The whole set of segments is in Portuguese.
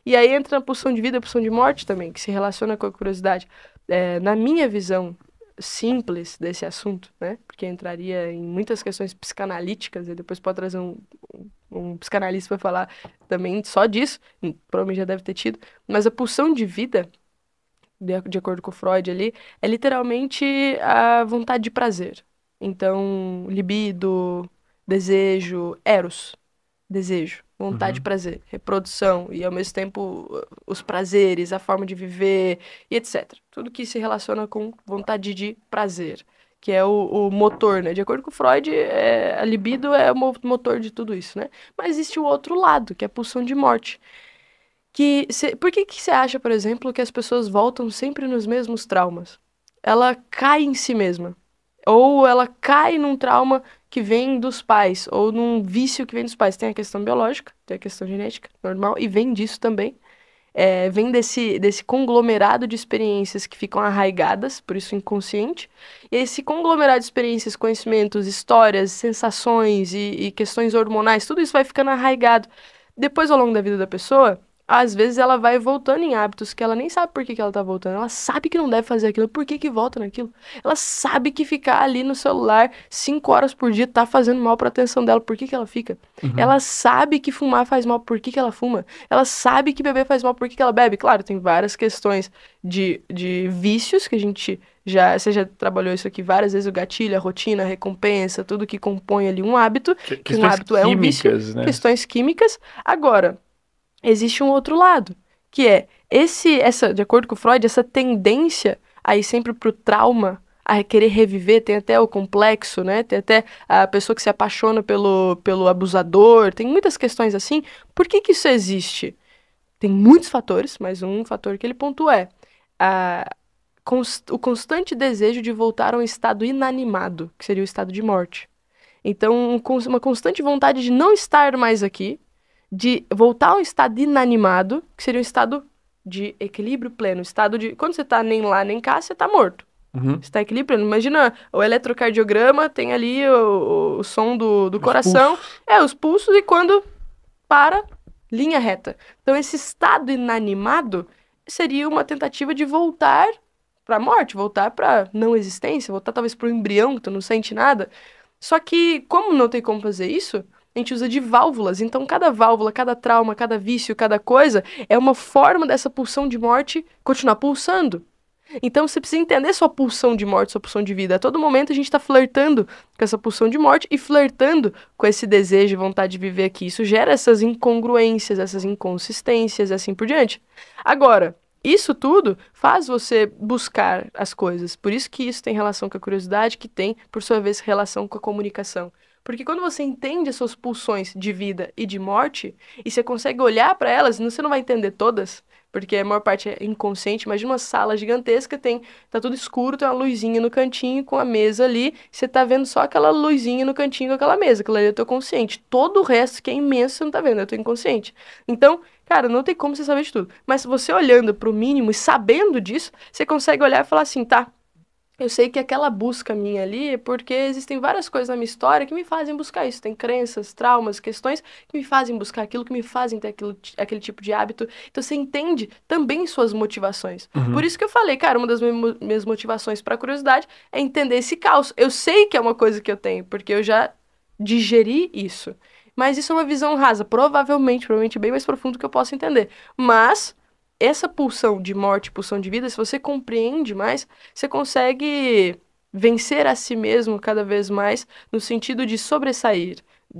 E aí entra a pulsão de vida e a pulsão de morte também, que se relaciona com a curiosidade. Na minha visão simples desse assunto, né? Porque entraria em muitas questões psicanalíticas, e depois pode trazer um psicanalista para falar também só disso, provavelmente já deve ter tido, mas a pulsão de vida, de acordo com o Freud ali, é literalmente a vontade de prazer. Então, libido, desejo, eros, desejo, vontade de Uhum. prazer, reprodução e ao mesmo tempo os prazeres, a forma de viver e etc. Tudo que se relaciona com vontade de prazer, que é o motor, né? De acordo com Freud, a libido é o motor de tudo isso, né? Mas existe o outro lado, que é a pulsão de morte. Por que que você acha, por exemplo, que as pessoas voltam sempre nos mesmos traumas? Ela cai em si mesma. Ou ela cai num trauma que vem dos pais, ou num vício que vem dos pais. Tem a questão biológica, tem a questão genética, normal, e vem disso também. Vem desse conglomerado de experiências que ficam arraigadas, por isso inconsciente. E esse conglomerado de experiências, conhecimentos, histórias, sensações e questões hormonais, tudo isso vai ficando arraigado. Depois, ao longo da vida da pessoa, às vezes ela vai voltando em hábitos que ela nem sabe por que que ela tá voltando. Ela sabe que não deve fazer aquilo, por que que volta naquilo? Ela sabe que ficar ali no celular 5 horas por dia tá fazendo mal pra atenção dela, por que que ela fica? Ela Uhum. sabe que fumar faz mal, por que que ela fuma? Ela sabe que beber faz mal, por que que ela bebe? Claro, tem várias questões de vícios que a gente você já trabalhou isso aqui várias vezes, o gatilho, a rotina, a recompensa, tudo que compõe ali um hábito, que um Questões hábito é um vício, químicas, né? questões químicas. Agora, existe um outro lado, que é de acordo com Freud, essa tendência a ir sempre pro trauma, a querer reviver, tem até o complexo, né? Tem até a pessoa que se apaixona pelo abusador, tem muitas questões assim. Por que que isso existe? Tem muitos fatores, mas um fator que ele pontua é a, o constante desejo de voltar a um estado inanimado, que seria o estado de morte. Então, uma constante vontade de não estar mais aqui, de voltar a um estado inanimado, que seria um estado de equilíbrio pleno, estado de quando você tá nem lá nem cá, você tá morto. Uhum. Você tá equilibrando. Imagina o eletrocardiograma, tem ali o som do Os coração, pulsos. os pulsos, e quando para, linha reta. Então, esse estado inanimado seria uma tentativa de voltar para a morte, voltar para não existência, voltar talvez para o embrião, que tu não sente nada. Só que, como não tem como fazer isso, a gente usa de válvulas. Então, cada válvula, cada trauma, cada vício, cada coisa é uma forma dessa pulsão de morte continuar pulsando. Então você precisa entender sua pulsão de morte, sua pulsão de vida. A todo momento a gente está flertando com essa pulsão de morte e flertando com esse desejo e vontade de viver aqui. Isso gera essas incongruências, essas inconsistências e assim por diante. Agora, isso tudo faz você buscar as coisas. Por isso que isso tem relação com a curiosidade, que tem, por sua vez, relação com a comunicação. Porque quando você entende as suas pulsões de vida e de morte, e você consegue olhar para elas, você não vai entender todas, porque a maior parte é inconsciente. Imagina uma sala gigantesca, tá tudo escuro, tem uma luzinha no cantinho com a mesa ali, você tá vendo só aquela luzinha no cantinho com aquela mesa, aquilo ali é o teu consciente. Todo o resto que é imenso você não tá vendo, é o teu inconsciente. Então, cara, não tem como você saber de tudo. Mas você olhando pro mínimo e sabendo disso, você consegue olhar e falar assim, tá, eu sei que aquela busca minha ali é porque existem várias coisas na minha história que me fazem buscar isso. Tem crenças, traumas, questões que me fazem buscar aquilo, que me fazem ter aquele tipo de hábito. Então você entende também suas motivações. Por Uhum. isso que eu falei, cara, uma das minhas motivações para curiosidade é entender esse caos. Eu sei que é uma coisa que eu tenho, porque eu já digeri isso. Mas isso é uma visão rasa, provavelmente bem mais profundo que eu posso entender. Mas essa pulsão de morte, pulsão de vida, se você compreende mais, você consegue vencer a si mesmo cada vez mais no sentido de sobressair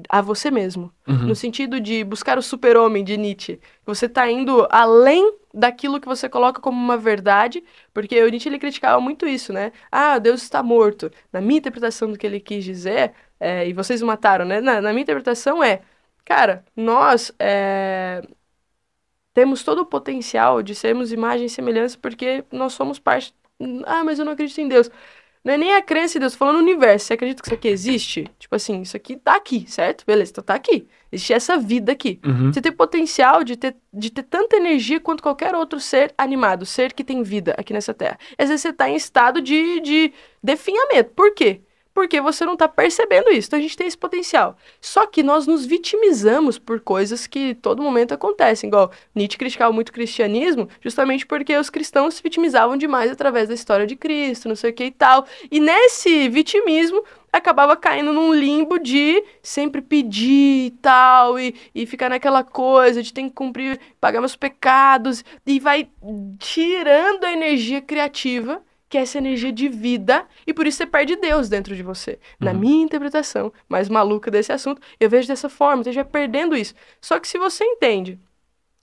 a você mesmo, no Uhum. sentido de buscar o super-homem de Nietzsche. Você está indo além daquilo que você coloca como uma verdade, porque o Nietzsche ele criticava muito isso, né? Ah, Deus está morto. Na minha interpretação do que ele quis dizer, e vocês o mataram, né? Na minha interpretação cara, nós temos todo o potencial de sermos imagem e semelhança porque nós somos parte. Ah, mas eu não acredito em Deus. Não é nem a crença em Deus, tô falando no universo. Você acredita que isso aqui existe? Tipo assim, isso aqui tá aqui, certo? Beleza, então tá aqui. Existe essa vida aqui. Você Uhum. tem potencial de ter tanta energia quanto qualquer outro ser animado, ser que tem vida aqui nessa Terra. Às vezes você tá em estado de definhamento. Por quê? porque você não tá percebendo isso. Então a gente tem esse potencial. Só que nós nos vitimizamos por coisas que todo momento acontecem. Igual Nietzsche criticava muito o cristianismo, justamente porque os cristãos se vitimizavam demais através da história de Cristo, não sei o que e tal. E nesse vitimismo, acabava caindo num limbo de sempre pedir e tal, e ficar naquela coisa de ter que cumprir, pagar meus pecados, e vai tirando a energia criativa, que é essa energia de vida, e por isso você perde Deus dentro de você. Na minha interpretação mais maluca desse assunto, eu vejo dessa forma, você já perdendo isso. Só que se você entende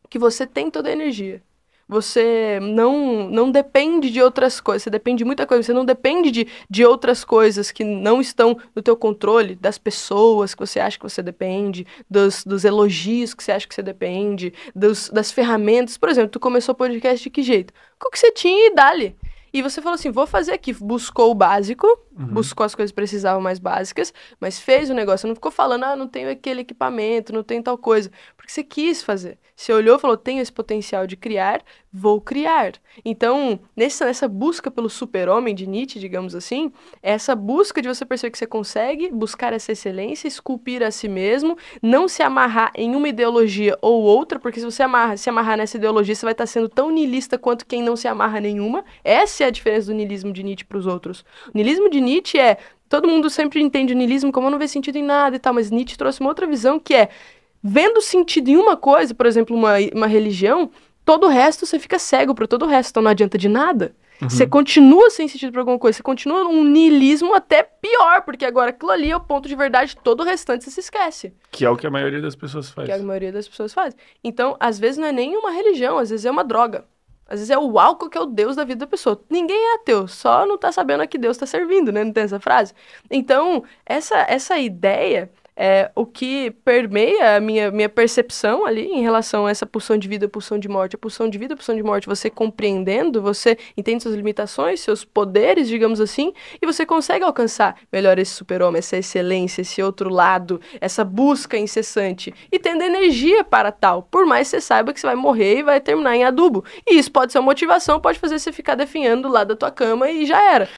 que você tem toda a energia, você não depende de outras coisas, você depende de muita coisa, você não depende de outras coisas que não estão no teu controle, das pessoas que você acha que você depende, dos elogios que você acha que você depende, das ferramentas. Por exemplo, tu começou o podcast de que jeito? Com o que você tinha e dali. E você falou assim, vou fazer aqui. Buscou o básico, buscou as coisas que precisavam mais básicas, mas fez o negócio. Não ficou falando, não tenho aquele equipamento, não tenho tal coisa. Porque você quis fazer. Você olhou e falou, tenho esse potencial de criar, vou criar. Então, nessa busca pelo super-homem de Nietzsche, digamos assim, é essa busca de você perceber que você consegue buscar essa excelência, esculpir a si mesmo, não se amarrar em uma ideologia ou outra, porque se você se amarrar nessa ideologia, você vai estar sendo tão niilista quanto quem não se amarra nenhuma. Essa é a diferença do niilismo de Nietzsche para os outros. O niilismo de Nietzsche é... Todo mundo sempre entende o niilismo como não vê sentido em nada e tal, mas Nietzsche trouxe uma outra visão que é... Vendo sentido em uma coisa, por exemplo, uma religião, todo o resto você fica cego para todo o resto, então não adianta de nada. Você continua sem sentido para alguma coisa, você continua num niilismo até pior, porque agora aquilo ali é o ponto de verdade, todo o restante você se esquece. Que é o que a maioria das pessoas faz. Que a maioria das pessoas faz. Então, às vezes não é nem uma religião, às vezes é uma droga. Às vezes é o álcool que é o Deus da vida da pessoa. Ninguém é ateu, só não tá sabendo a que Deus tá servindo, né? Não tem essa frase? Então, essa ideia... É o que permeia a minha percepção ali em relação a essa pulsão de vida, pulsão de morte. A pulsão de vida, a pulsão de morte, você compreendendo, você entende suas limitações, seus poderes, digamos assim, e você consegue alcançar melhor esse super-homem, essa excelência, esse outro lado, essa busca incessante, e tendo energia para tal, por mais que você saiba que você vai morrer e vai terminar em adubo. E isso pode ser uma motivação, pode fazer você ficar definhando lá da tua cama e já era.